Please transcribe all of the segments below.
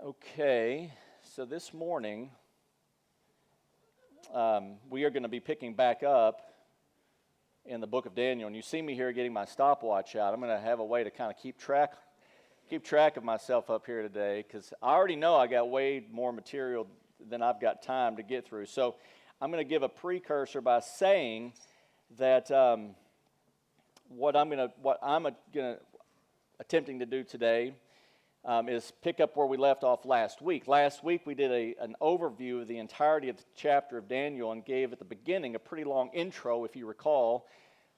Okay, so this morning we are going to be picking back up in the book of Daniel, and you see me here getting my stopwatch out. I'm going to have a way to kind of keep track of myself up here today, because I already know I got way more material than I've got time to get through. So I'm going to give a precursor by saying that what I'm attempting to do today is pick up where we left off last week. Last week we did an overview of the entirety of the chapter of Daniel and gave at the beginning a pretty long intro, if you recall.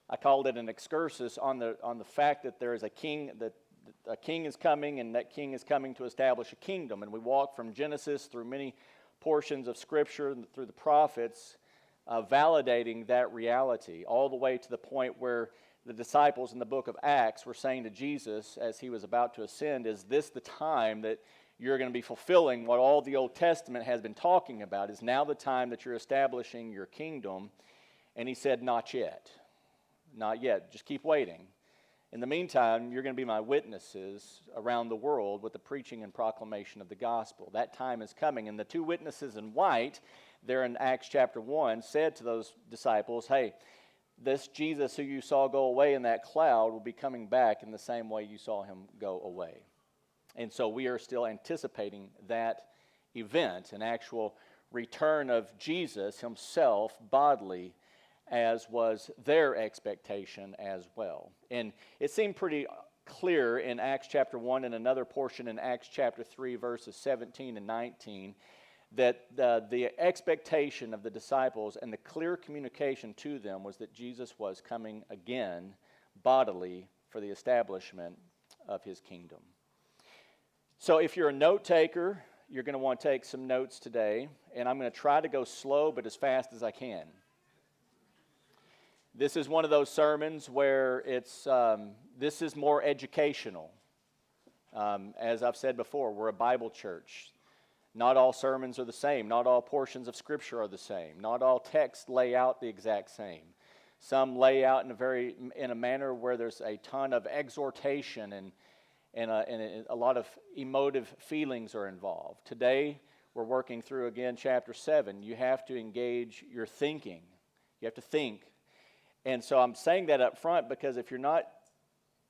I called it an excursus on the fact that there is a king, that a king is coming, and that king is coming to establish a kingdom. And we walked from Genesis through many portions of Scripture and through the prophets, validating that reality, all the way to the point where the disciples in the book of Acts were saying to Jesus as he was about to ascend, is this the time that you're going to be fulfilling what all the Old Testament has been talking about? Is now the time that you're establishing your kingdom? And he said, not yet. Not yet. Just keep waiting. In the meantime, you're going to be my witnesses around the world with the preaching and proclamation of the gospel. That time is coming. And the two witnesses in white there in Acts chapter 1 said to those disciples, hey, this Jesus who you saw go away in that cloud will be coming back in the same way you saw him go away. And so we are still anticipating that event, an actual return of Jesus himself bodily, as was their expectation as well. And it seemed pretty clear in Acts chapter 1 and another portion in Acts chapter 3, verses 17 and 19, that the expectation of the disciples and the clear communication to them was that Jesus was coming again bodily for the establishment of his kingdom. So if you're a note taker, you're going to want to take some notes today, and I'm going to try to go slow but as fast as I can. This is one of those sermons where this is more educational. As I've said before, we're a Bible church. Not all sermons are the same. Not all portions of Scripture are the same. Not all texts lay out the exact same. Some lay out in a manner where there's a ton of exhortation and a lot of emotive feelings are involved. Today, we're working through, again, chapter 7. You have to engage your thinking. You have to think. And so I'm saying that up front because if you're not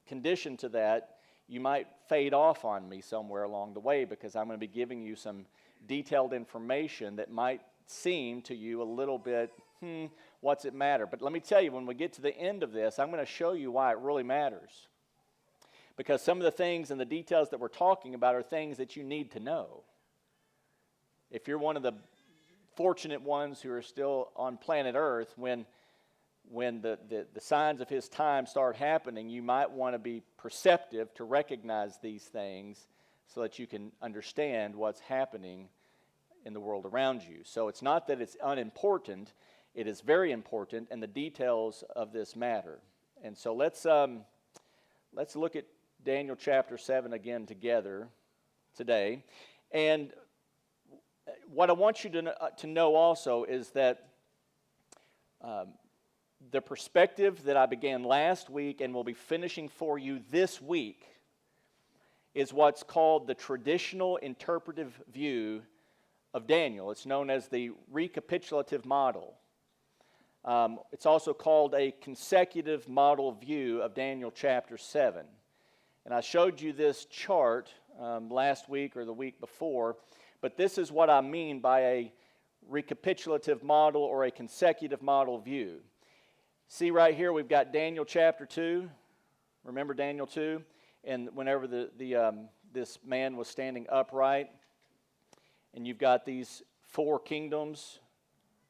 conditioned to that, you might fade off on me somewhere along the way, because I'm going to be giving you some detailed information that might seem to you a little bit, what's it matter? But let me tell you, when we get to the end of this, I'm going to show you why it really matters. Because some of the things and the details that we're talking about are things that you need to know. If you're one of the fortunate ones who are still on planet Earth, when the signs of his time start happening, you might want to be perceptive to recognize these things so that you can understand what's happening in the world around you. So it's not that it's unimportant, it is very important, and the details of this matter. And so let's look at Daniel chapter 7 again together today. And what I want you to know also is that the perspective that I began last week and will be finishing for you this week is what's called the traditional interpretive view of Daniel. It's known as the Recapitulative Model. It's also called a consecutive model view of Daniel chapter 7. And I showed you this chart last week or the week before, but this is what I mean by a recapitulative model or a consecutive model view. See right here, we've got Daniel chapter 2. Remember Daniel 2? And whenever this man was standing upright, and you've got these four kingdoms,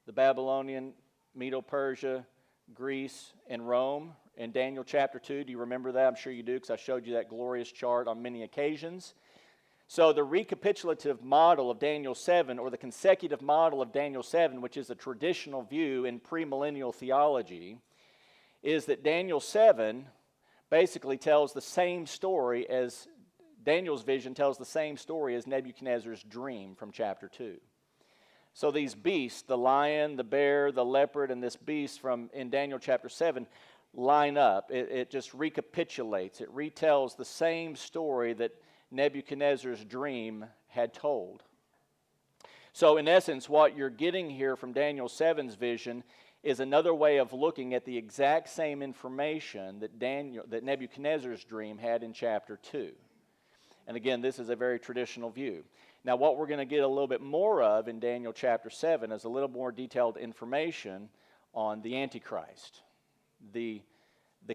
the Babylonian, Medo-Persia, Greece, and Rome, in Daniel chapter 2. Do you remember that? I'm sure you do, because I showed you that glorious chart on many occasions. So the recapitulative model of Daniel 7, or the consecutive model of Daniel 7, which is a traditional view in premillennial theology, is that Daniel 7 basically tells the same story as Daniel's vision tells the same story as Nebuchadnezzar's dream from chapter 2. So these beasts, the lion, the bear, the leopard, and this beast in Daniel chapter 7 line up. It just recapitulates. It retells the same story that Nebuchadnezzar's dream had told. So in essence, what you're getting here from Daniel 7's vision is another way of looking at the exact same information that Nebuchadnezzar's dream had in chapter 2. And again, this is a very traditional view. Now, what we're going to get a little bit more of in Daniel chapter 7 is a little more detailed information on the Antichrist, the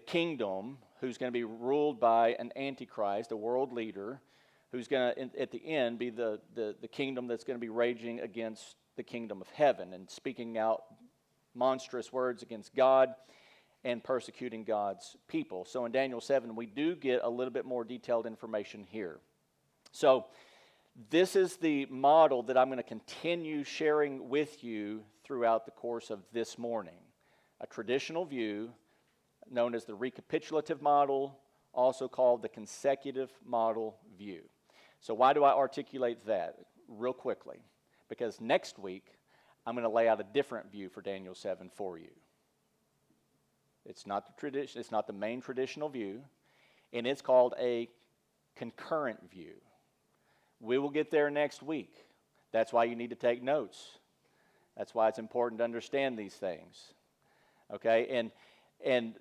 kingdom who's going to be ruled by an Antichrist, a world leader, who's going to, at the end, be the kingdom that's going to be raging against the kingdom of heaven and speaking out monstrous words against God and persecuting God's people. So in Daniel 7, we do get a little bit more detailed information here. So this is the model that I'm going to continue sharing with you throughout the course of this morning. A traditional view known as the recapitulative model, also called the consecutive model view. So why do I articulate that real quickly? Because next week, I'm going to lay out a different view for Daniel 7 for you. It's not the tradition, it's not the main traditional view, and it's called a concurrent view. We will get there next week. That's why you need to take notes. That's why it's important to understand these things. Okay, and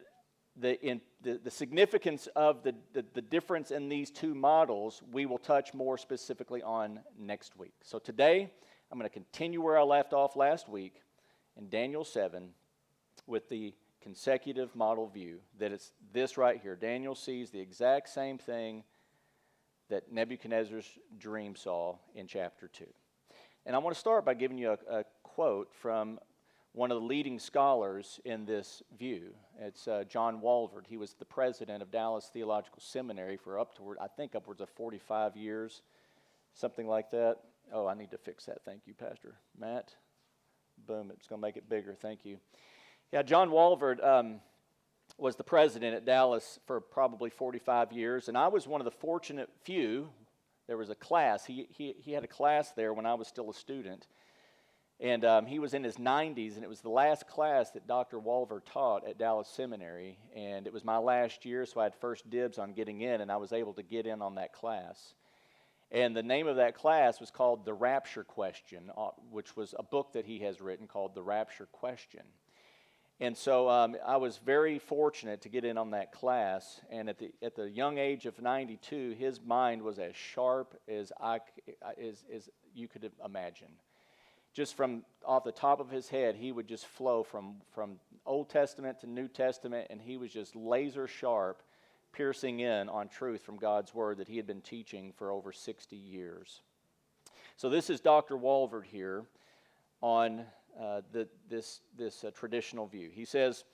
the significance of the difference in these two models, we will touch more specifically on next week. So today, I'm going to continue where I left off last week in Daniel 7 with the consecutive model view, that it's this right here. Daniel sees the exact same thing that Nebuchadnezzar's dream saw in chapter 2. And I want to start by giving you a quote from one of the leading scholars in this view. It's John Walvoord. He was the president of Dallas Theological Seminary for upwards of 45 years, something like that. Oh, I need to fix that. Thank you, Pastor Matt. Boom, it's going to make it bigger. Thank you. Yeah, John Walvoord was the president at Dallas for probably 45 years, and I was one of the fortunate few. There was a class. He had a class there when I was still a student, and he was in his 90s, and it was the last class that Dr. Walvoord taught at Dallas Seminary, and it was my last year, so I had first dibs on getting in, and I was able to get in on that class. And the name of that class was called The Rapture Question, which was a book that he has written called The Rapture Question. And so I was very fortunate to get in on that class, and at the young age of 92, his mind was as sharp as you could imagine. Just from off the top of his head, he would just flow from Old Testament to New Testament, and he was just laser sharp, piercing in on truth from God's Word that he had been teaching for over 60 years. So this is Dr. Walvoord here on this traditional view. He says,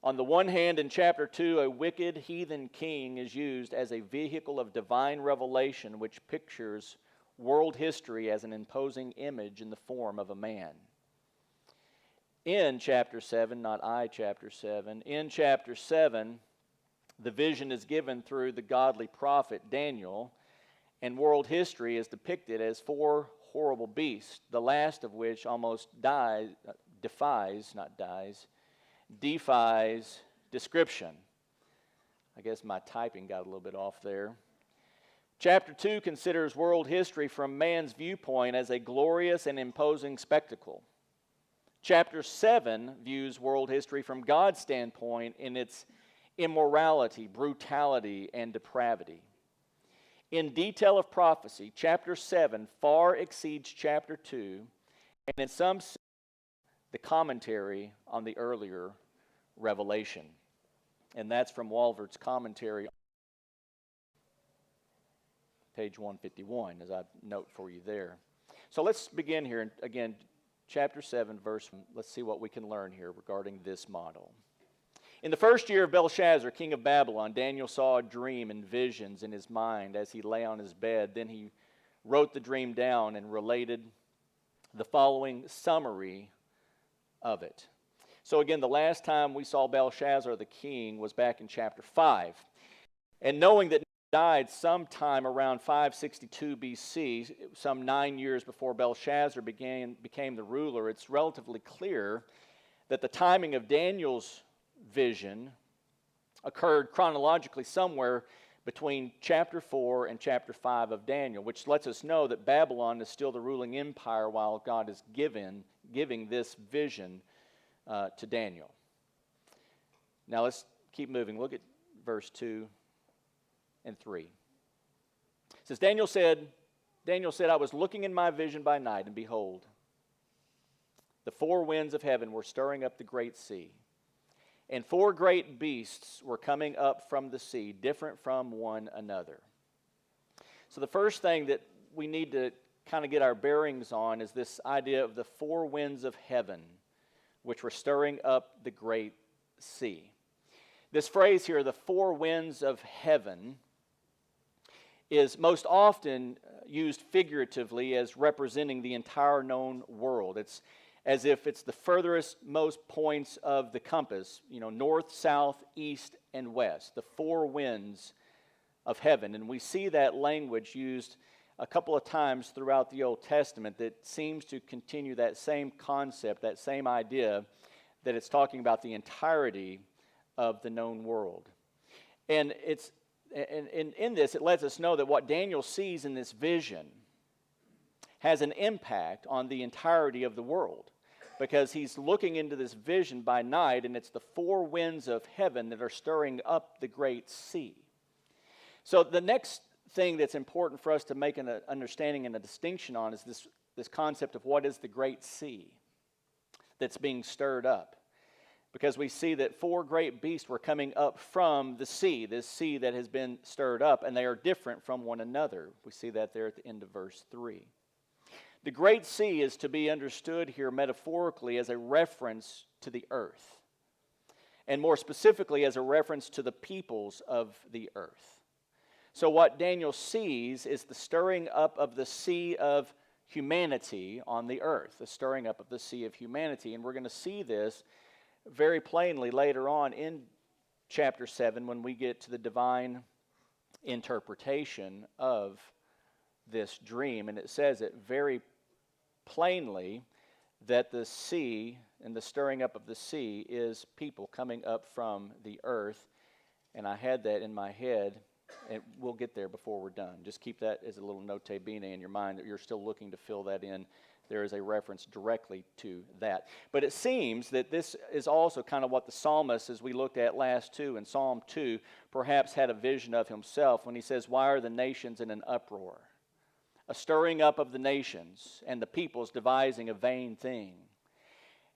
on the one hand, in chapter 2, a wicked heathen king is used as a vehicle of divine revelation which pictures world history as an imposing image in the form of a man. In chapter 7, not I chapter 7, in chapter 7, the vision is given through the godly prophet Daniel, and world history is depicted as four horrible beasts, the last of which defies description. I guess my typing got a little bit off there. Chapter 2 considers world history from man's viewpoint as a glorious and imposing spectacle. Chapter 7 views world history from God's standpoint in its immorality, brutality, and depravity. In detail of prophecy, chapter 7 far exceeds chapter 2, and in some sense, the commentary on the earlier revelation. And that's from Walvoord's commentary, page 151, as I note for you there. So let's begin here. Again, chapter 7, verse 1. Let's see what we can learn here regarding this model. In the first year of Belshazzar, king of Babylon, Daniel saw a dream and visions in his mind as he lay on his bed. Then he wrote the dream down and related the following summary of it. So again, the last time we saw Belshazzar the king was back in chapter 5. And knowing that he died sometime around 562 BC, some 9 years before Belshazzar became the ruler, it's relatively clear that the timing of Daniel's vision occurred chronologically somewhere between chapter 4 and chapter 5 of Daniel, which lets us know that Babylon is still the ruling empire while God is giving this vision to Daniel. Now let's keep moving. Look at verse 2 and 3. It says, Daniel said, I was looking in my vision by night, and behold, the four winds of heaven were stirring up the great sea. And four great beasts were coming up from the sea, different from one another. So the first thing that we need to kind of get our bearings on is this idea of the four winds of heaven, which were stirring up the great sea. This phrase here, the four winds of heaven, is most often used figuratively as representing the entire known world. It's as if it's the furthest most points of the compass, north, south, east, and west, the four winds of heaven. And we see that language used a couple of times throughout the Old Testament that seems to continue that same concept, that same idea, that it's talking about the entirety of the known world. And in this, it lets us know that what Daniel sees in this vision has an impact on the entirety of the world, because he's looking into this vision by night, and it's the four winds of heaven that are stirring up the great sea. So the next thing that's important for us to make an understanding and a distinction on is this concept of what is the great sea that's being stirred up. Because we see that four great beasts were coming up from the sea, this sea that has been stirred up, and they are different from one another. We see that there at the end of verse 3. The great sea is to be understood here metaphorically as a reference to the earth, and more specifically as a reference to the peoples of the earth. So what Daniel sees is the stirring up of the sea of humanity on the earth, the stirring up of the sea of humanity. And we're going to see this very plainly later on in chapter 7 when we get to the divine interpretation of this dream. And it says it very plainly that the sea and the stirring up of the sea is people coming up from the earth. And I had that in my head, and we'll get there before we're done. Just keep that as a little note bene in your mind that you're still looking to fill that in. There is a reference directly to that. But it seems that this is also kind of what the psalmist, as we looked at last too, in Psalm 2, perhaps had a vision of himself when he says, why are the nations in an uproar? A stirring up of the nations, and the peoples devising a vain thing.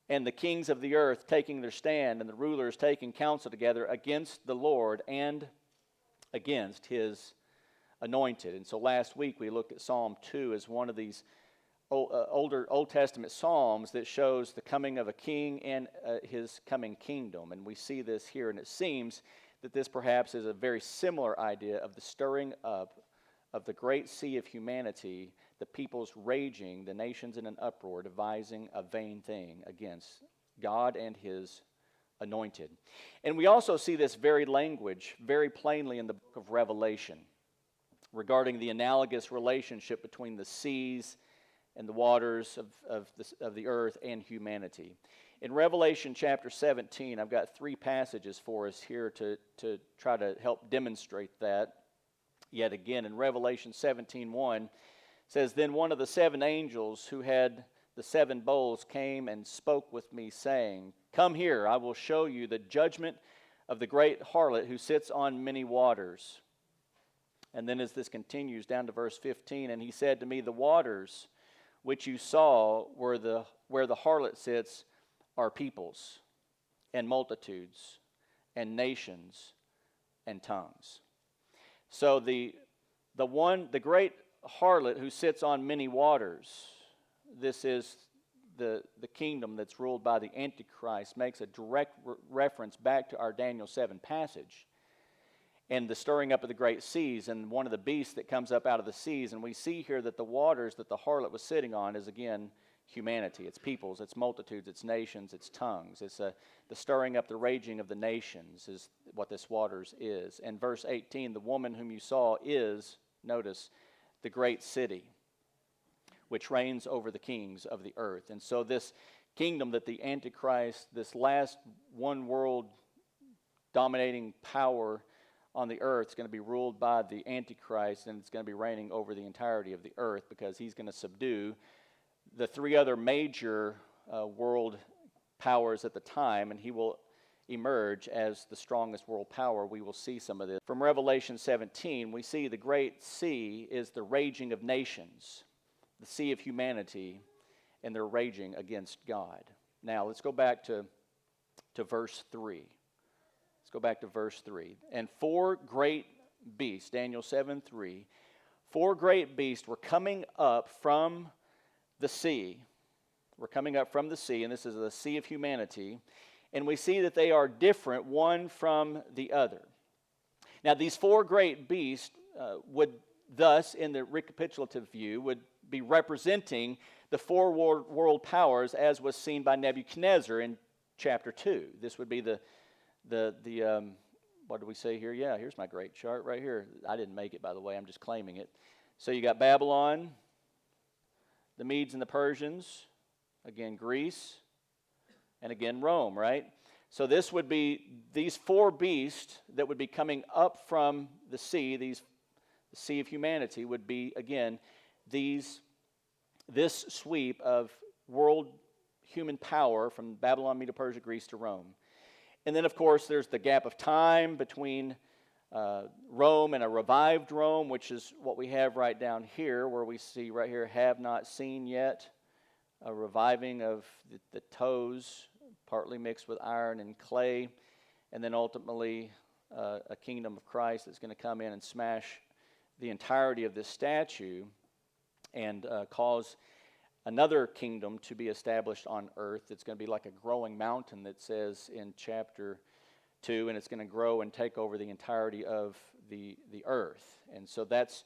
And the kings of the earth taking their stand, and the rulers taking counsel together against the Lord and against his anointed. And so last week we looked at Psalm 2 as one of these older Old Testament psalms that shows the coming of a king and his coming kingdom. And we see this here, and it seems that this perhaps is a very similar idea of the stirring up of the great sea of humanity, the peoples raging, the nations in an uproar, devising a vain thing against God and his anointed. And we also see this very language very plainly in the book of Revelation regarding the analogous relationship between the seas and the waters of the earth and humanity. In Revelation chapter 17, I've got three passages for us here to try to help demonstrate that. Yet again, in Revelation 17:1, says, Then one of the seven angels who had the seven bowls came and spoke with me, saying, Come here, I will show you the judgment of the great harlot who sits on many waters. And then as this continues down to verse 15, and he said to me, The waters which you saw where the harlot sits are peoples and multitudes and nations and tongues. So the great harlot who sits on many waters, this is the kingdom that's ruled by the Antichrist, makes a direct reference back to our Daniel 7 passage and the stirring up of the great seas and one of the beasts that comes up out of the seas. And we see here that the waters that the harlot was sitting on is again humanity. It's peoples, it's multitudes, it's nations, it's tongues. It's the stirring up, the raging of the nations is what this waters is. And verse 18, the woman whom you saw is, notice, the great city, which reigns over the kings of the earth. And so this kingdom that the Antichrist, this last one world dominating power on the earth is going to be ruled by the Antichrist, and it's going to be reigning over the entirety of the earth because he's going to subdue the three other major world powers at the time, and he will emerge as the strongest world power. We will see some of this. From Revelation 17, we see the great sea is the raging of nations, the sea of humanity, and they're raging against God. Now, let's go back to verse 3. Let's go back to verse 3. And four great beasts, Daniel 7:3, four great beasts were coming up from the sea. We're coming up from the sea, and this is the sea of humanity. And we see that they are different one from the other. Now, these four great beasts would thus, in the recapitulative view, would be representing the four world powers as was seen by Nebuchadnezzar in chapter 2. This would be the what do we say here? Yeah, here's my great chart right here. I didn't make it, by the way. I'm just claiming it. So you got Babylon, the Medes and the Persians, again Greece, and again Rome, right? So this would be these four beasts that would be coming up from the sea, the sea of humanity, would be, again, this sweep of world human power from Babylon, Medo Persia, Greece to Rome. And then, of course, there's the gap of time between Rome and a revived Rome, which is what we have right down here, where we see right here, have not seen yet, a reviving of the toes, partly mixed with iron and clay, and then ultimately a kingdom of Christ that's going to come in and smash the entirety of this statue and cause another kingdom to be established on earth. It's going to be like a growing mountain that says in chapter 2, and it's going to grow and take over the entirety of the earth. And so that's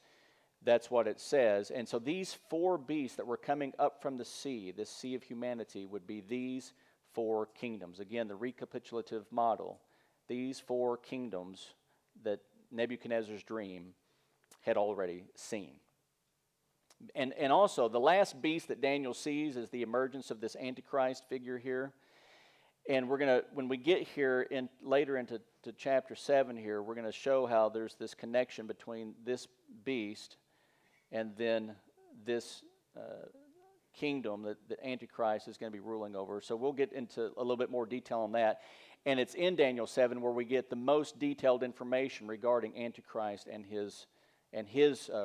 what it says. And so these four beasts that were coming up from the sea, this sea of humanity, would be these four kingdoms. Again, the recapitulative model, these four kingdoms that Nebuchadnezzar's dream had already seen. And also, the last beast that Daniel sees is the emergence of this Antichrist figure here. And we're going to, when we get here later into chapter 7 here, we're going to show how there's this connection between this beast and then this kingdom that Antichrist is going to be ruling over. So we'll get into a little bit more detail on that. And it's in Daniel 7 where we get the most detailed information regarding Antichrist and his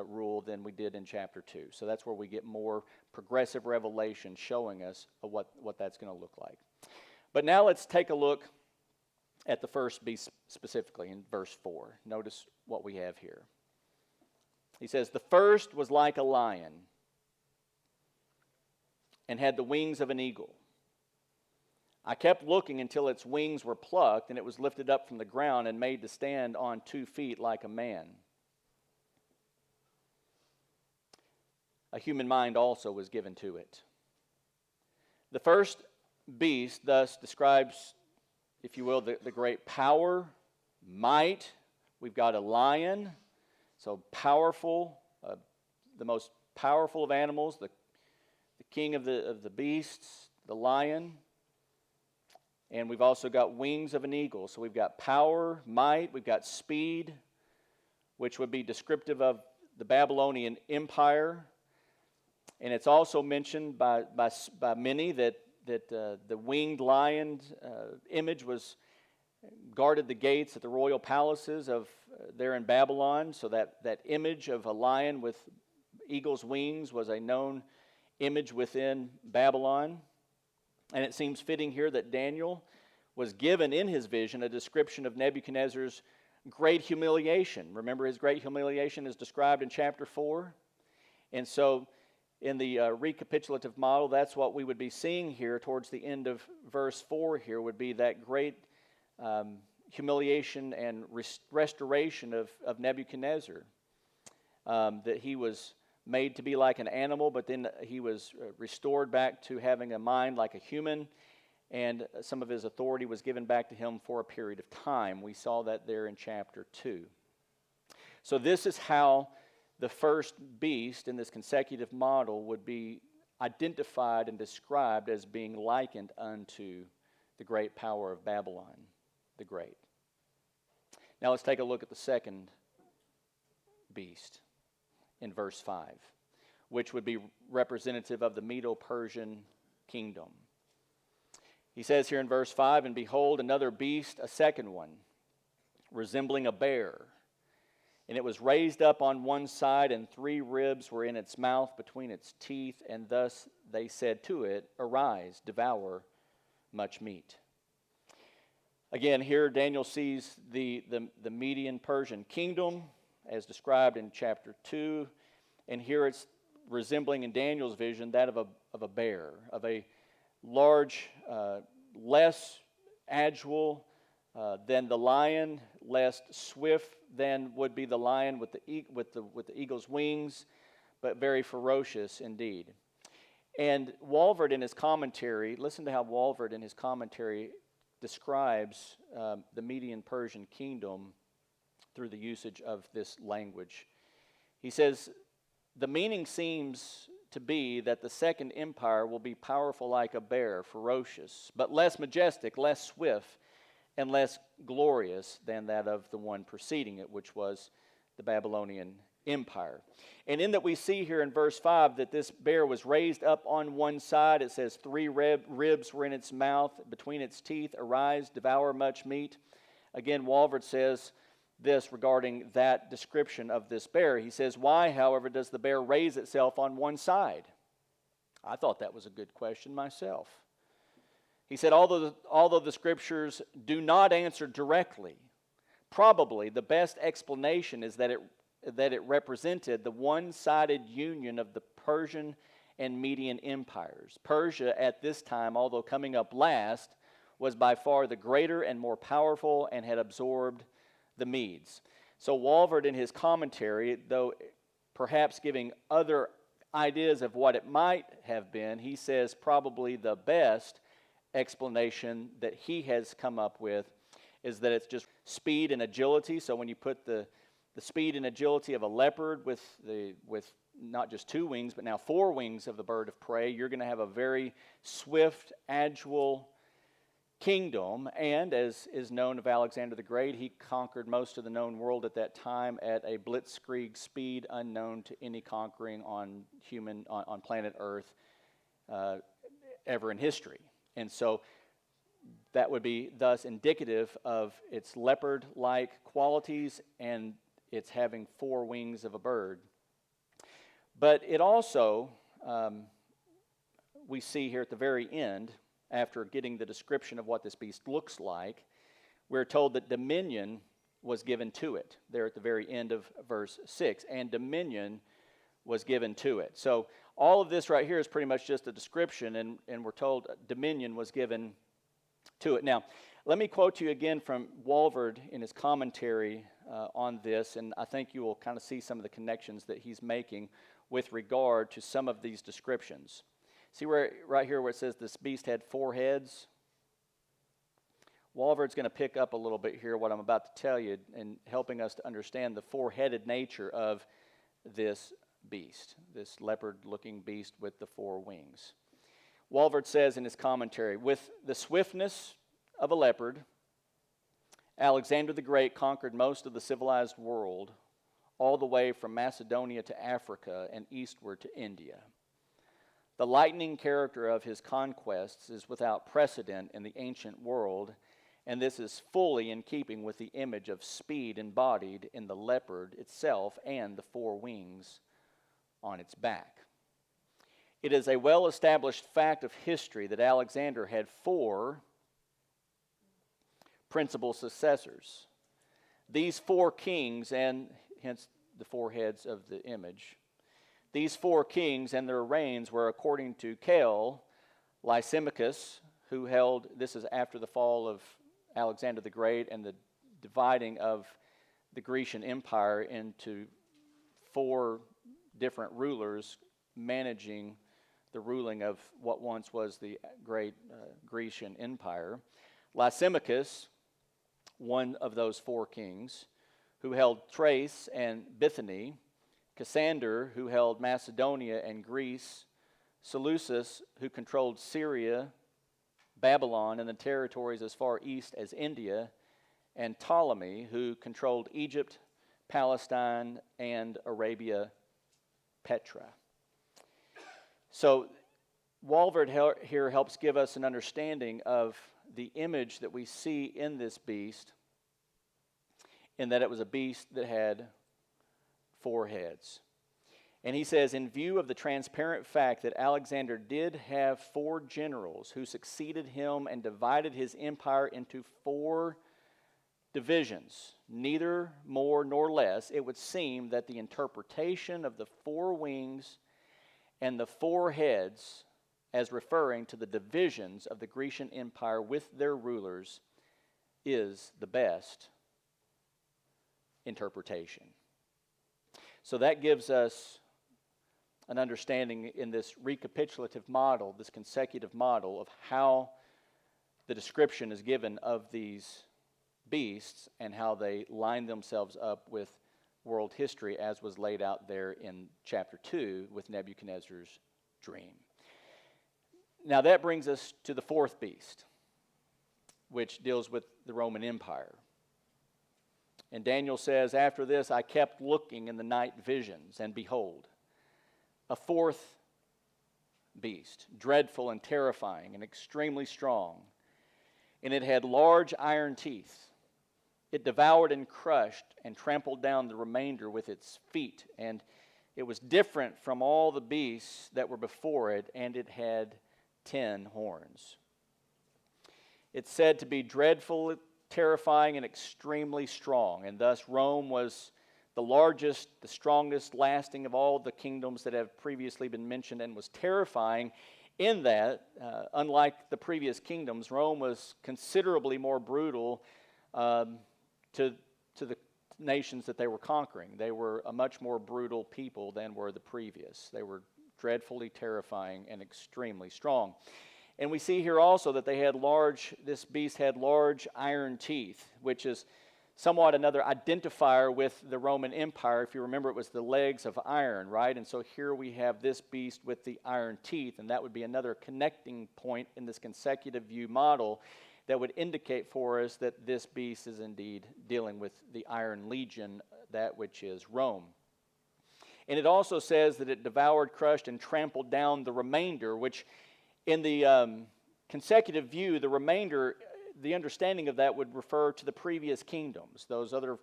rule than we did in chapter 2. So that's where we get more progressive revelation showing us what that's going to look like. But now let's take a look at the first beast specifically in verse 4. Notice what we have here. He says, "The first was like a lion and had the wings of an eagle. I kept looking until its wings were plucked, and it was lifted up from the ground and made to stand on 2 feet like a man. A human mind also was given to it." The first beast thus describes, if you will, the great power, might. We've got a lion, so powerful, the most powerful of animals, the king of the beasts, the lion. And we've also got wings of an eagle. So we've got power, might, we've got speed, which would be descriptive of the Babylonian Empire. And it's also mentioned by many that the winged lion image guarded the gates at the royal palaces of there in Babylon. So that image of a lion with eagle's wings was a known image within Babylon. And it seems fitting here that Daniel was given in his vision a description of Nebuchadnezzar's great humiliation. Remember, his great humiliation is described in chapter 4. And so in the recapitulative model, that's what we would be seeing here towards the end of verse 4 here, would be that great humiliation and restoration of Nebuchadnezzar. That he was made to be like an animal, but then he was restored back to having a mind like a human, and some of his authority was given back to him for a period of time. We saw that there in chapter 2. So this is how the first beast in this consecutive model would be identified and described as being likened unto the great power of Babylon the Great. Now let's take a look at the second beast in verse 5, which would be representative of the Medo-Persian kingdom. He says here in verse 5, "And behold, another beast, a second one, resembling a bear. And it was raised up on one side, and 3 ribs were in its mouth between its teeth. And thus they said to it, Arise, devour much meat." Again, here Daniel sees the Median Persian kingdom as described in chapter 2. And here it's resembling in Daniel's vision that of a bear, of a large, less agile than the lion, less swift than would be the lion with the eagle's wings, but very ferocious indeed. And Walvoord in his commentary, listen to how Walvoord in his commentary describes the Median Persian kingdom through the usage of this language. He says, "The meaning seems to be that the second empire will be powerful like a bear, ferocious, but less majestic, less swift, and less glorious than that of the one preceding it, which was the Babylonian Empire." And in that we see here in verse 5 that this bear was raised up on one side. It says 3 ribs were in its mouth, between its teeth. "Arise, devour much meat." Again, Walvoord says this regarding that description of this bear. He says, "Why, however, does the bear raise itself on one side?" I thought that was a good question myself. He said, although the scriptures do not answer directly, probably the best explanation is that it represented the one-sided union of the Persian and Median empires. Persia at this time, although coming up last, was by far the greater and more powerful and had absorbed the Medes. So Walvoord in his commentary, though perhaps giving other ideas of what it might have been, he says probably the best explanation that he has come up with is that it's just speed and agility. So when you put the speed and agility of a leopard with not just 2 wings, but now 4 wings of the bird of prey, you're going to have a very swift, agile kingdom. And as is known of Alexander the Great, he conquered most of the known world at that time at a blitzkrieg speed unknown to any conquering on planet Earth ever in history. And so that would be thus indicative of its leopard-like qualities and its having 4 wings of a bird. But it also, we see here at the very end, after getting the description of what this beast looks like, we're told that dominion was given to it, there at the very end of verse 6, and dominion was given to it. So all of this right here is pretty much just a description, and we're told dominion was given to it. Now, let me quote to you again from Walvoord in his commentary on this, and I think you will kind of see some of the connections that he's making with regard to some of these descriptions. See right here where it says this beast had 4 heads? Walvoord's going to pick up a little bit here what I'm about to tell you and helping us to understand the 4-headed nature of this beast, this leopard-looking beast with the 4 wings. Walvoord says in his commentary, "With the swiftness of a leopard, Alexander the Great conquered most of the civilized world, all the way from Macedonia to Africa and eastward to India. The lightning character of his conquests is without precedent in the ancient world, and this is fully in keeping with the image of speed embodied in the leopard itself and the 4 wings on its back. It is a well-established fact of history that Alexander had 4 principal successors. These 4 kings, and hence the 4 heads of the image, these 4 kings and their reigns were according to Cael, Lysimachus, who held, this is after the fall of Alexander the Great and the dividing of the Grecian Empire into 4 different rulers managing the ruling of what once was the great Grecian Empire. Lysimachus, one of those 4 kings, who held Thrace and Bithyny, Cassander, who held Macedonia and Greece, Seleucus, who controlled Syria, Babylon, and the territories as far east as India, and Ptolemy, who controlled Egypt, Palestine, and Arabia Petra. So Walvoord here helps give us an understanding of the image that we see in this beast, in that it was a beast that had 4 heads. And he says, in view of the transparent fact that Alexander did have 4 generals who succeeded him and divided his empire into 4 divisions, neither more nor less, it would seem that the interpretation of the 4 wings and the 4 heads as referring to the divisions of the Grecian Empire with their rulers is the best interpretation. So that gives us an understanding in this recapitulative model, this consecutive model of how the description is given of these beasts and how they line themselves up with world history as was laid out there in chapter 2 with Nebuchadnezzar's dream. Now that brings us to the 4th beast, which deals with the Roman Empire. And Daniel says, after this I kept looking in the night visions, and behold, a 4th beast, dreadful and terrifying and extremely strong. And it had large iron teeth. It devoured and crushed and trampled down the remainder with its feet. And it was different from all the beasts that were before it, and it had 10 horns. It's said to be dreadful, terrifying, and extremely strong. And thus Rome was the largest, the strongest, lasting of all the kingdoms that have previously been mentioned, and was terrifying in that, unlike the previous kingdoms, Rome was considerably more brutal to the nations that they were conquering. They were a much more brutal people than were the previous. They were dreadfully terrifying and extremely strong. And we see here also that this beast had large iron teeth, which is somewhat another identifier with the Roman Empire. If you remember, it was the legs of iron, right? And so here we have this beast with the iron teeth, and that would be another connecting point in this consecutive view model that would indicate for us that this beast is indeed dealing with the Iron Legion, that which is Rome. And it also says that it devoured, crushed, and trampled down the remainder, which in the consecutive view, the remainder, the understanding of that would refer to the previous kingdoms, those other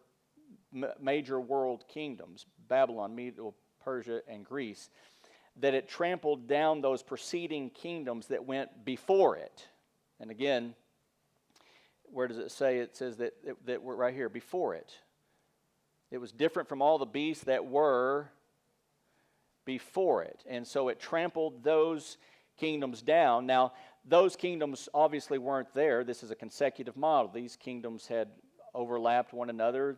major world kingdoms, Babylon, Media, Persia, and Greece, that it trampled down those preceding kingdoms that went before it. And again, where does it say? It says that we're right here, before it. It was different from all the beasts that were before it. And so it trampled those kingdoms down. Now, those kingdoms obviously weren't there. This is a consecutive model. These kingdoms had overlapped one another,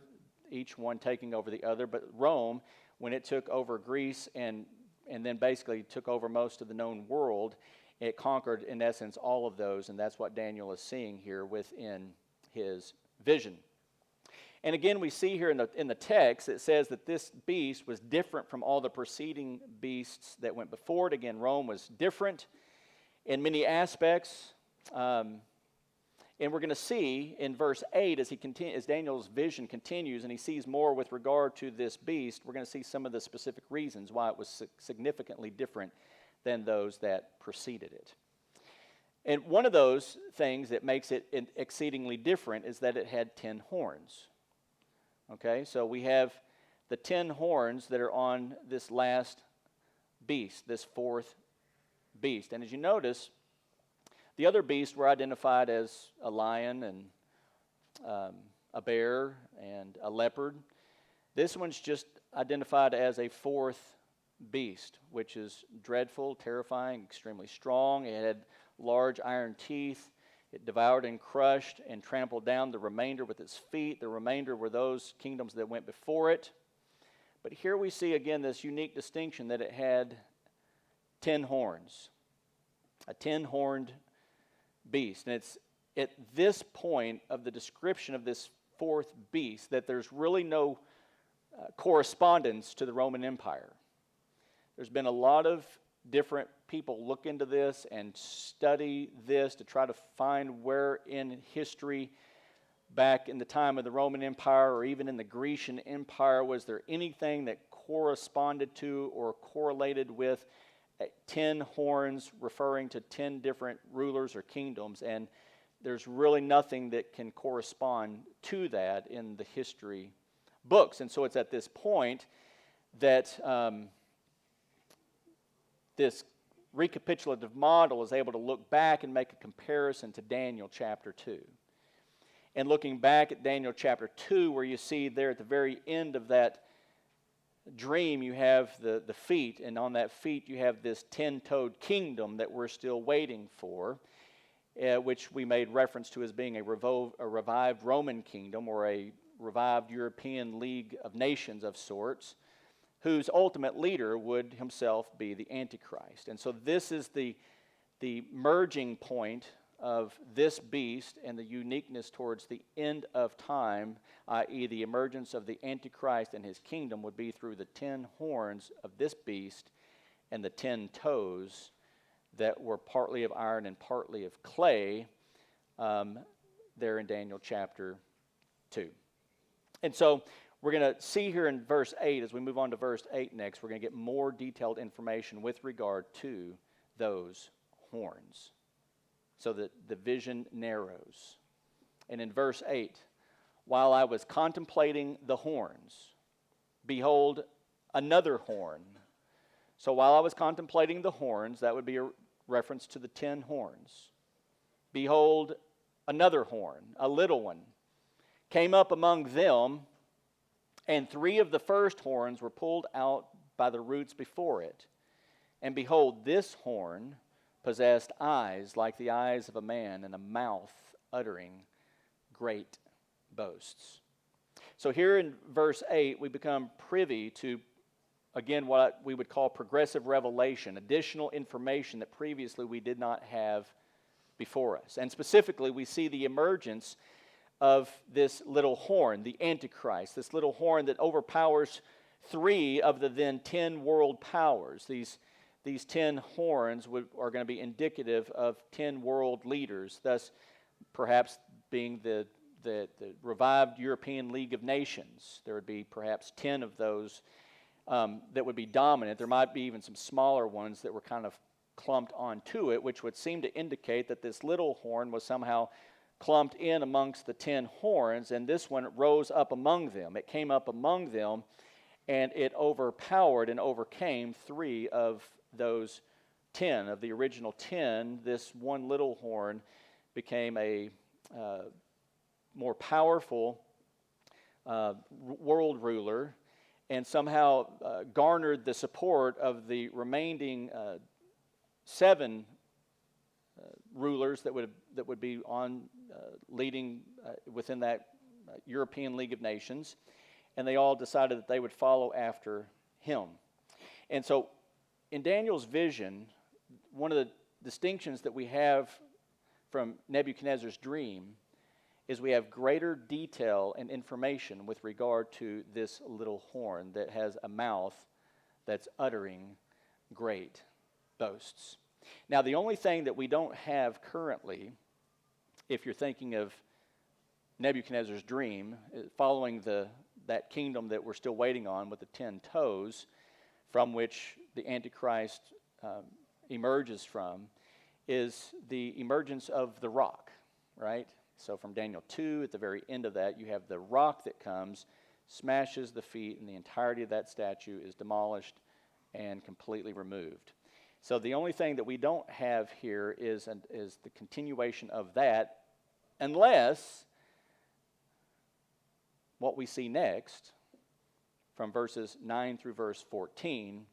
each one taking over the other. But Rome, when it took over Greece and then basically took over most of the known world, it conquered, in essence, all of those, and that's what Daniel is seeing here within his vision. And again, we see here in the text, it says that this beast was different from all the preceding beasts that went before it. Again, Rome was different in many aspects. And we're going to see in verse 8, as Daniel's vision continues and he sees more with regard to this beast, we're going to see some of the specific reasons why it was significantly different than those that preceded it. And one of those things that makes it exceedingly different is that it had 10 horns. Okay, so we have the 10 horns that are on this last beast, this 4th beast. And as you notice, the other beasts were identified as a lion and a bear and a leopard. This one's just identified as a 4th beast, which is dreadful, terrifying, extremely strong. It had large iron teeth. It devoured and crushed and trampled down the remainder with its feet. The remainder were those kingdoms that went before it. But here we see again this unique distinction that it had 10 horns, a 10-horned beast. And it's at this point of the description of this 4th beast that there's really no correspondence to the Roman Empire. There's been a lot of different people look into this and study this to try to find where in history back in the time of the Roman Empire or even in the Grecian Empire, was there anything that corresponded to or correlated with 10 horns referring to 10 different rulers or kingdoms? And there's really nothing that can correspond to that in the history books. And so it's at this point that this recapitulative model is able to look back and make a comparison to Daniel chapter 2. And looking back at Daniel chapter 2, where you see there at the very end of that dream, you have the feet, and on that feet you have this 10-toed kingdom that we're still waiting for, which we made reference to as being a revived Roman kingdom or a revived European League of Nations of sorts, whose ultimate leader would himself be the Antichrist. And so this is the merging point of this beast, and the uniqueness towards the end of time, i.e. the emergence of the Antichrist and his kingdom, would be through the 10 horns of this beast and the 10 toes that were partly of iron and partly of clay there in Daniel chapter 2. And so we're going to see here in verse 8, as we move on to verse 8 next, we're going to get more detailed information with regard to those horns, so that the vision narrows. And in verse 8, while I was contemplating the horns, behold, another horn. So while I was contemplating the horns, that would be a reference to the 10 horns. Behold, another horn, a little one, came up among them, and 3 of the first horns were pulled out by the roots before it. And behold, this horn possessed eyes like the eyes of a man, and a mouth uttering great boasts. So here in verse 8, we become privy to, again, what we would call progressive revelation, additional information that previously we did not have before us. And specifically, we see the emergence of this little horn, the Antichrist, this little horn that overpowers 3 of the then 10 world powers. These 10 horns are going to be indicative of 10 world leaders, thus perhaps being the revived European League of Nations. There would be perhaps 10 of those that would be dominant. There might be even some smaller ones that were kind of clumped onto it, which would seem to indicate that this little horn was somehow clumped in amongst the 10 horns, and this one rose up among them. It came up among them, and it overpowered and overcame 3 of those 10. Of the original 10, this one little horn became a more powerful world ruler, and somehow garnered the support of the remaining 7 rulers that would be on leading within that European League of Nations, and they all decided that they would follow after him. And so in Daniel's vision, one of the distinctions that we have from Nebuchadnezzar's dream is we have greater detail and information with regard to this little horn that has a mouth that's uttering great boasts. Now, the only thing that we don't have currently, if you're thinking of Nebuchadnezzar's dream, following that kingdom that we're still waiting on with the 10 toes, from which the Antichrist emerges from, is the emergence of the rock, right? So from Daniel 2, at the very end of that, you have the rock that comes, smashes the feet, and the entirety of that statue is demolished and completely removed. So the only thing that we don't have here is the continuation of that, unless what we see next, from verses 9 through verse 14,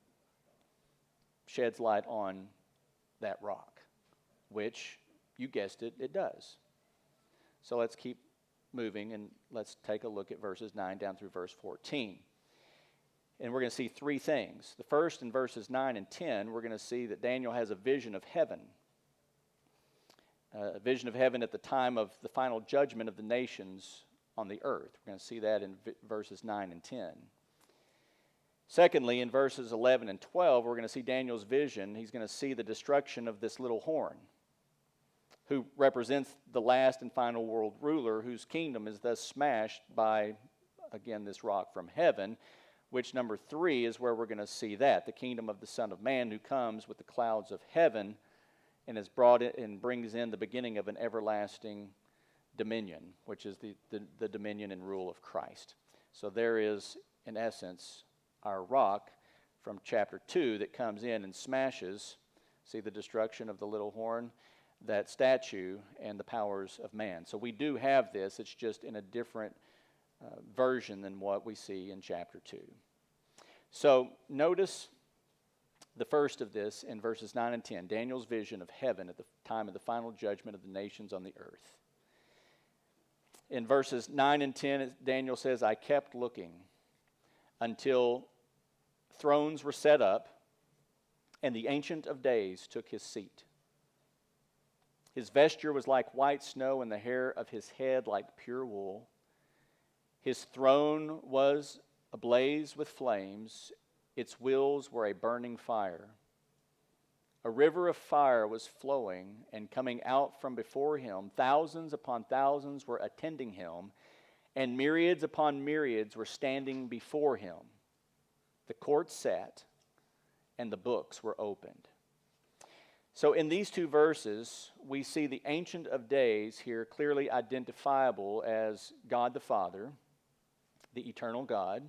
sheds light on that rock, which, you guessed it, it does. So let's keep moving, and let's take a look at verses 9 down through verse 14. And we're going to see 3 things. The first, in verses 9 and 10, we're going to see that Daniel has a vision of heaven. A vision of heaven at the time of the final judgment of the nations on the earth. We're going to see that in verses 9 and 10. Secondly, in verses 11 and 12, we're going to see Daniel's vision. He's going to see the destruction of this little horn, who represents the last and final world ruler, whose kingdom is thus smashed by, again, this rock from heaven, which number 3 is where we're going to see that, the kingdom of the Son of Man, who comes with the clouds of heaven and is brought in and brings in the beginning of an everlasting dominion, which is the dominion and rule of Christ. So there is, in essence, our rock from chapter 2 that comes in and smashes, see the destruction of the little horn, that statue and the powers of man. So we do have this, it's just in a different version than what we see in chapter 2. So notice the first of this in verses 9 and 10, Daniel's vision of heaven at the time of the final judgment of the nations on the earth. In verses 9 and 10, Daniel says, I kept looking until thrones were set up, and the Ancient of Days took his seat. His vesture was like white snow, and the hair of his head like pure wool. His throne was ablaze with flames. Its wheels were a burning fire. A river of fire was flowing and coming out from before him. Thousands upon thousands were attending him, and myriads upon myriads were standing before him. The court sat, and the books were opened. So in these two verses, we see the Ancient of Days here clearly identifiable as God the Father, the eternal God,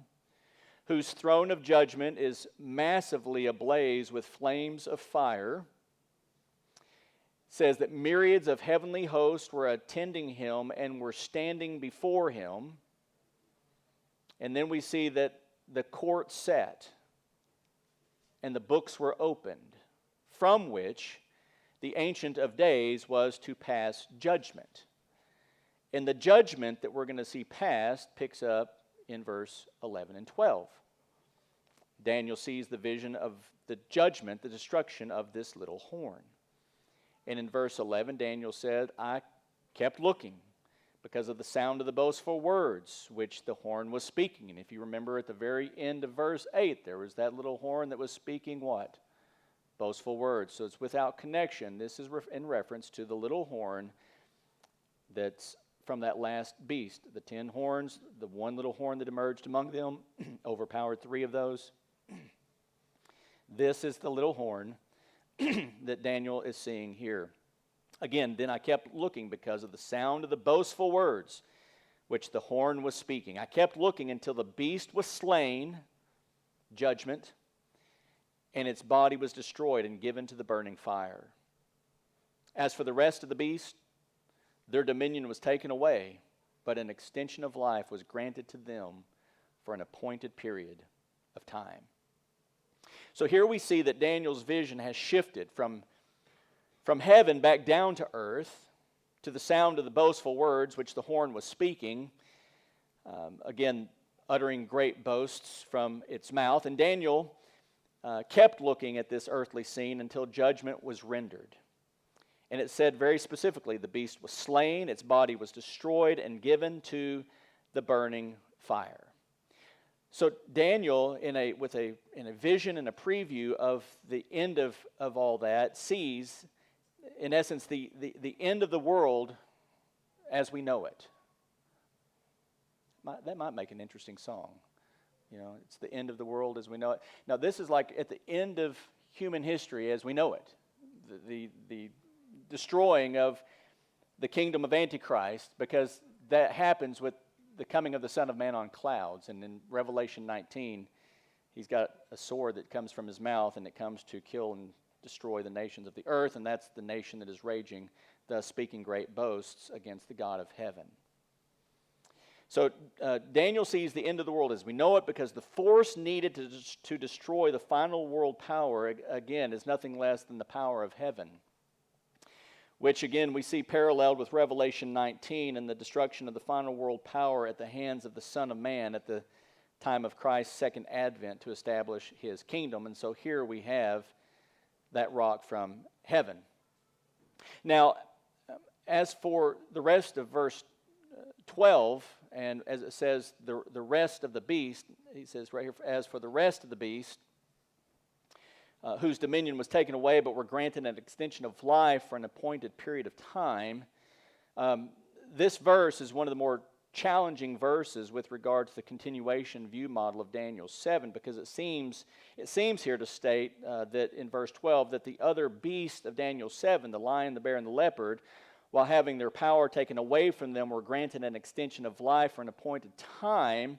whose throne of judgment is massively ablaze with flames of fire. It says that myriads of heavenly hosts were attending him and were standing before him. And then we see that the court sat and the books were opened, from which the Ancient of Days was to pass judgment. And the judgment that we're going to see passed picks up in verse 11 and 12. Daniel sees the vision of the judgment, the destruction of this little horn. And in verse 11, Daniel said, I kept looking because of the sound of the boastful words which the horn was speaking. And if you remember at the very end of verse 8, there was that little horn that was speaking what? Boastful words. So it's without connection. This is in reference to the little horn that's from that last beast. The 10 horns, the one little horn that emerged among them, overpowered 3 of those. This is the little horn that Daniel is seeing here. Again, then I kept looking because of the sound of the boastful words which the horn was speaking. I kept looking until the beast was slain, judgment, and its body was destroyed and given to the burning fire. As for the rest of the beast, their dominion was taken away, but an extension of life was granted to them for an appointed period of time. So here we see that Daniel's vision has shifted from heaven back down to earth to the sound of the boastful words which the horn was speaking, again, uttering great boasts from its mouth. And Daniel kept looking at this earthly scene until judgment was rendered. And it said very specifically, the beast was slain, its body was destroyed, and given to the burning fire. So Daniel, in a vision and a preview of the end of all that, sees, in essence, the end of the world as we know it. That might make an interesting song. You know, it's the end of the world as we know it. Now, this is like at the end of human history as we know it. The destroying of the kingdom of Antichrist, because that happens with the coming of the Son of Man on clouds. And in Revelation 19, he's got a sword that comes from his mouth, and it comes to kill and destroy the nations of the earth, and that's the nation that is raging, thus speaking great boasts against the God of heaven. So Daniel sees the end of the world as we know it, because the force needed to destroy the final world power, again, is nothing less than the power of heaven, which again we see paralleled with Revelation 19 and the destruction of the final world power at the hands of the Son of Man at the time of Christ's second advent to establish his kingdom. And so here we have that rock from heaven. Now, as for the rest of verse 12, and as it says, the rest of the beast, he says right here, as for the rest of the beast, whose dominion was taken away but were granted an extension of life for an appointed period of time. This verse is one of the more challenging verses with regard to the continuation view model of Daniel 7, because it seems here to state that in verse 12 that the other beast of Daniel 7, the lion, the bear, and the leopard, while having their power taken away from them, were granted an extension of life for an appointed time.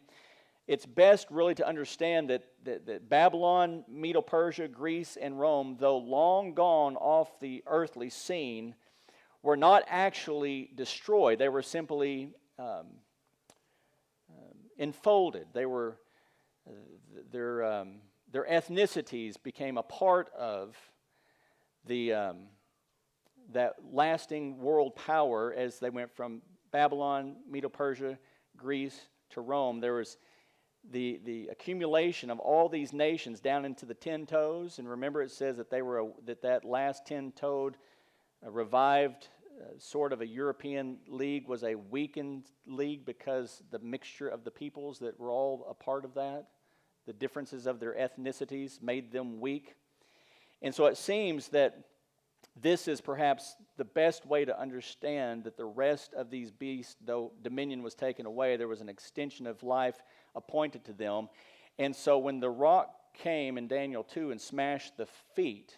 It's best really to understand that Babylon, Medo-Persia, Greece, and Rome, though long gone off the earthly scene, were not actually destroyed. They were simply enfolded. They were their ethnicities became a part of the that lasting world power as they went from Babylon, Medo-Persia, Greece to Rome. There was the accumulation of all these nations down into the 10 toes, and remember it says that that last 10-toed revived sort of a European league was a weakened league because the mixture of the peoples that were all a part of that, the differences of their ethnicities made them weak. And so it seems that this is perhaps the best way to understand that the rest of these beasts, though dominion was taken away, there was an extension of life appointed to them. And so when the rock came in Daniel 2 and smashed the feet,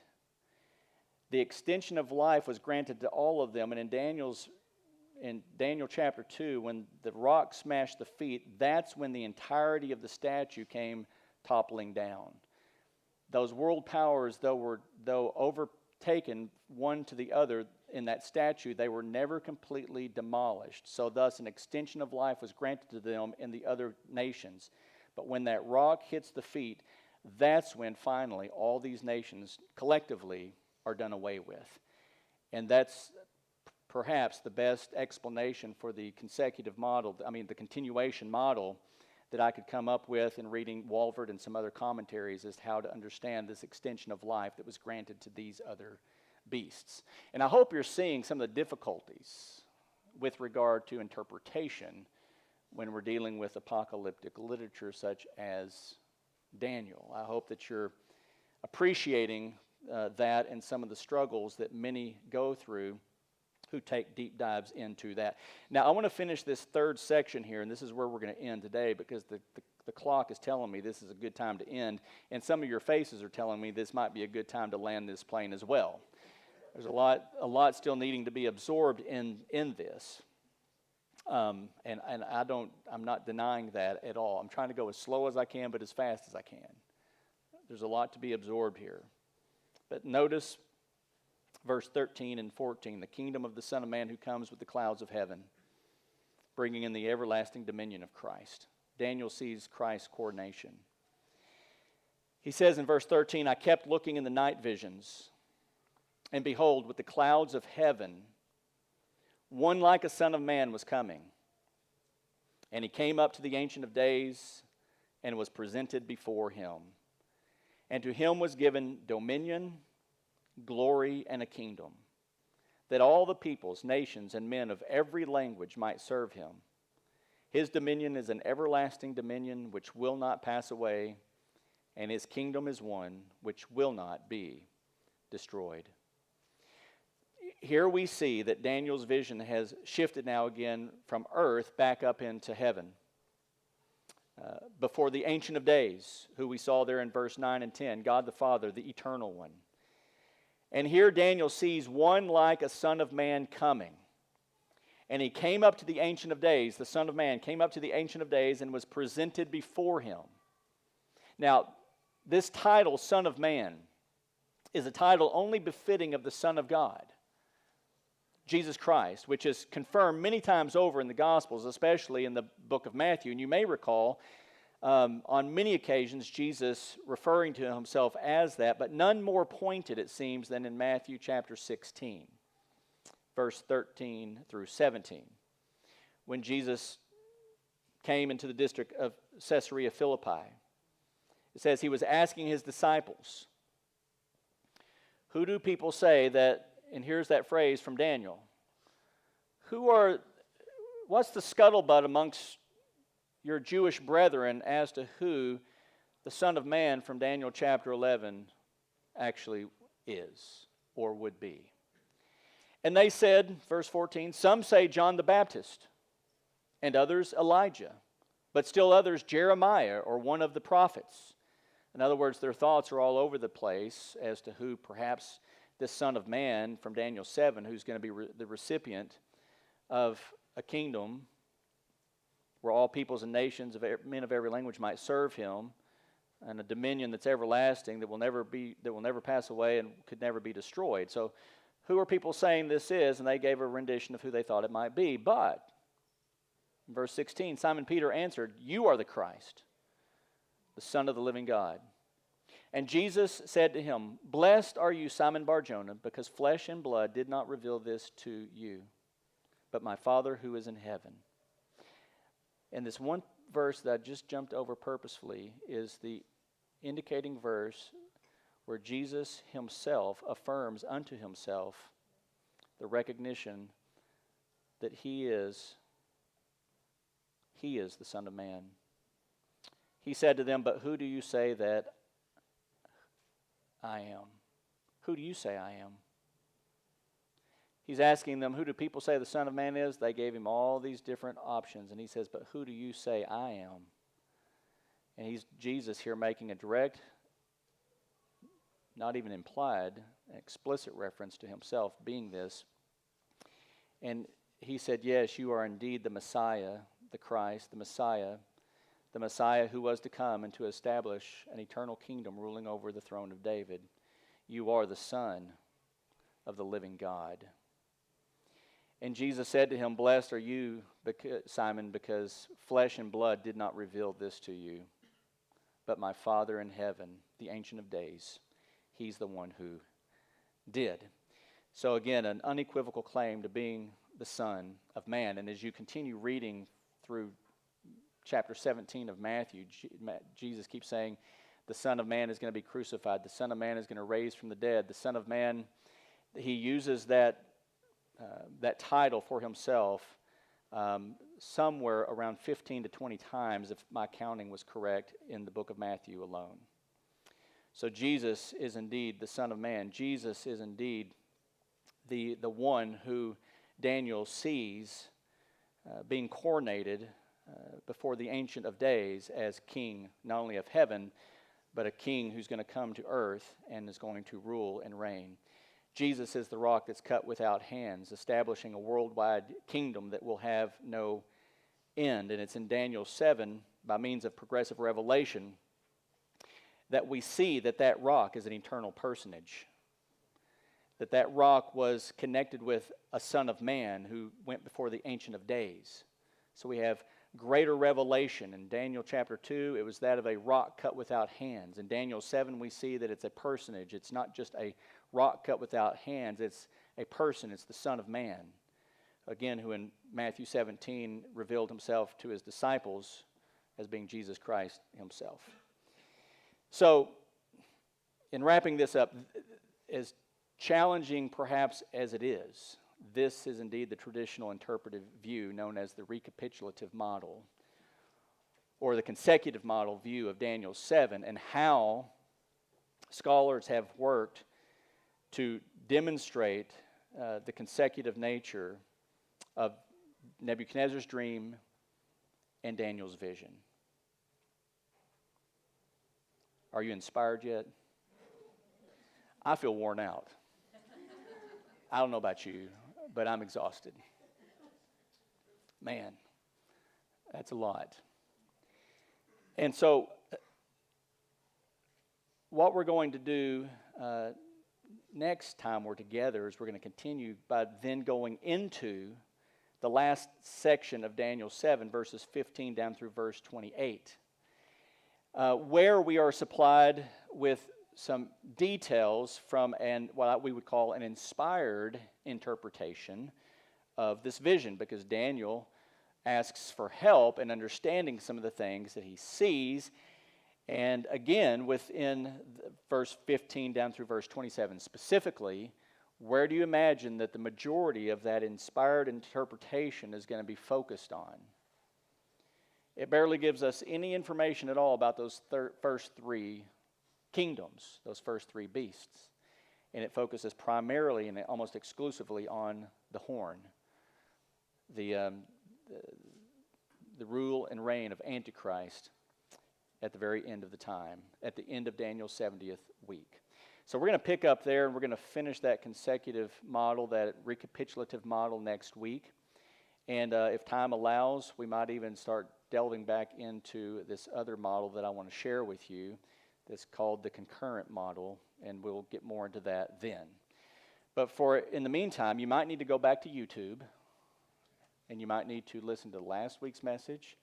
the extension of life was granted to all of them. And in Daniel chapter 2, when the rock smashed the feet, that's when the entirety of the statue came toppling down. Those world powers, though overtaken one to the other in that statue, they were never completely demolished. So thus an extension of life was granted to them in the other nations. But when that rock hits the feet, that's when finally all these nations collectively are done away with. And that's perhaps the best explanation for the consecutive model, the continuation model that I could come up with in reading Walvoord and some other commentaries as to how to understand this extension of life that was granted to these other beasts. And I hope you're seeing some of the difficulties with regard to interpretation when we're dealing with apocalyptic literature such as Daniel. I hope that you're appreciating that and some of the struggles that many go through who take deep dives into that. Now, I want to finish this third section here, and this is where we're going to end today because the clock is telling me this is a good time to end, and some of your faces are telling me this might be a good time to land this plane as well. There's a lot still needing to be absorbed in this, and I'm not denying that at all. I'm trying to go as slow as I can, but as fast as I can. There's a lot to be absorbed here. But notice verse 13 and 14, the kingdom of the Son of Man who comes with the clouds of heaven, bringing in the everlasting dominion of Christ. Daniel sees Christ's coronation. He says in verse 13, I kept looking in the night visions, and behold, with the clouds of heaven, one like a son of man was coming. And he came up to the Ancient of Days and was presented before him. And to him was given dominion, glory, and a kingdom, that all the peoples, nations, and men of every language might serve him. His dominion is an everlasting dominion which will not pass away, and his kingdom is one which will not be destroyed. Here we see that Daniel's vision has shifted now again from earth back up into heaven. Before the Ancient of Days, who we saw there in verse 9 and 10, God the Father, the Eternal One. And here Daniel sees one like a son of man coming. And he came up to the Ancient of Days, the Son of Man came up to the Ancient of Days and was presented before him. Now, this title, Son of Man, is a title only befitting of the Son of God, Jesus Christ, which is confirmed many times over in the Gospels, especially in the book of Matthew. And you may recall, on many occasions, Jesus referring to himself as that, but none more pointed, it seems, than in Matthew chapter 16, verse 13 through 17, when Jesus came into the district of Caesarea Philippi. It says he was asking his disciples, who do people say that, and here's that phrase from Daniel, what's the scuttlebutt amongst your Jewish brethren as to who the Son of Man from Daniel chapter 11 actually is or would be. And they said, verse 14, some say John the Baptist, and others Elijah, but still others Jeremiah or one of the prophets. In other words, their thoughts are all over the place as to who perhaps this Son of Man from Daniel 7, who's going to be the recipient of a kingdom where all peoples and nations, men of every language might serve him, and a dominion that's everlasting, that will never pass away and could never be destroyed. So who are people saying this is? And they gave a rendition of who they thought it might be. But, in verse 16, Simon Peter answered, "You are the Christ, the Son of the living God." And Jesus said to him, "Blessed are you, Simon Bar-Jonah, because flesh and blood did not reveal this to you, but my Father who is in heaven." And this one verse that I just jumped over purposefully is the indicating verse where Jesus himself affirms unto himself the recognition that he is the Son of Man. He said to them, "But who do you say that I am?" Who do you say I am? He's asking them, who do people say the Son of Man is? They gave him all these different options, and he says, "But who do you say I am?" And he's Jesus here making a direct, not even implied, explicit reference to himself being this. And he said, "Yes, you are indeed the Messiah, the Christ, the Messiah who was to come and to establish an eternal kingdom ruling over the throne of David. You are the Son of the living God." And Jesus said to him, "Blessed are you, Simon, because flesh and blood did not reveal this to you, but my Father in heaven, the Ancient of Days. He's the one who did." So again, an unequivocal claim to being the Son of Man. And as you continue reading through chapter 17 of Matthew, Jesus keeps saying, the Son of Man is going to be crucified. The Son of Man is going to raise from the dead. The Son of Man, he uses that title for himself somewhere around 15 to 20 times, if my counting was correct, in the book of Matthew alone. So Jesus is indeed the Son of Man. Jesus is indeed the one who Daniel sees being coronated before the Ancient of Days as king, not only of heaven, but a king who's going to come to earth and is going to rule and reign. Jesus is the rock that's cut without hands, establishing a worldwide kingdom that will have no end. And it's in Daniel 7, by means of progressive revelation, that we see that rock is an eternal personage. That rock was connected with a Son of Man who went before the Ancient of Days. So we have greater revelation. In Daniel chapter 2, it was that of a rock cut without hands. In Daniel 7, we see that it's a personage. It's not just a rock cut without hands. It's a person. It's the Son of Man. Again, who in Matthew 17 revealed himself to his disciples as being Jesus Christ himself. So, in wrapping this up, as challenging perhaps as it is, this is indeed the traditional interpretive view known as the Recapitulative Model, or the consecutive model view of Daniel 7, and how scholars have worked to demonstrate the consecutive nature of Nebuchadnezzar's dream and Daniel's vision. Are you inspired yet? I feel worn out. I don't know about you, but I'm exhausted. Man, that's a lot. And so, what we're going to do next time we're together is we're going to continue by then going into the last section of Daniel 7, verses 15 down through verse 28, where we are supplied with some details from what we would call an inspired interpretation of this vision, because Daniel asks for help in understanding some of the things that he sees. And again, within verse 15 down through verse 27 specifically, where do you imagine that the majority of that inspired interpretation is going to be focused on? It barely gives us any information at all about those first three kingdoms, those first three beasts. And it focuses primarily and almost exclusively on the horn, the rule and reign of Antichrist at the very end of the time, at the end of Daniel's 70th week. So we're going to pick up there, and we're going to finish that consecutive model, that recapitulative model, next week. And if time allows, we might even start delving back into this other model that I want to share with you that's called the concurrent model, and we'll get more into that then. But in the meantime, you might need to go back to YouTube, and you might need to listen to last week's message,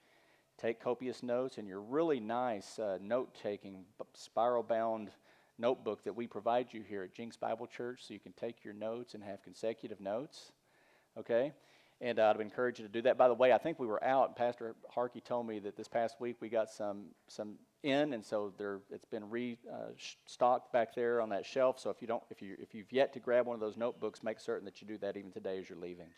take copious notes, and your really nice note-taking, spiral-bound notebook that we provide you here at Jinx Bible Church, so you can take your notes and have consecutive notes, okay? And I'd encourage you to do that. By the way, I think we were out. Pastor Harkey told me that this past week we got some in, and so it's been restocked back there on that shelf. So if you've yet to grab one of those notebooks, make certain that you do that even today as you're leaving.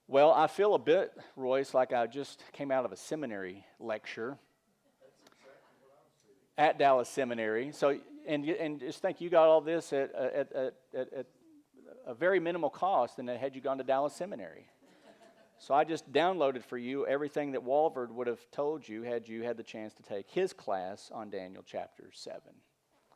Well, I feel a bit, Royce, like I just came out of a seminary lecture at Dallas Seminary. So, and just think, you got all this at a very minimal cost than had you gone to Dallas Seminary. So I just downloaded for you everything that Walford would have told you had you had the chance to take his class on Daniel chapter 7.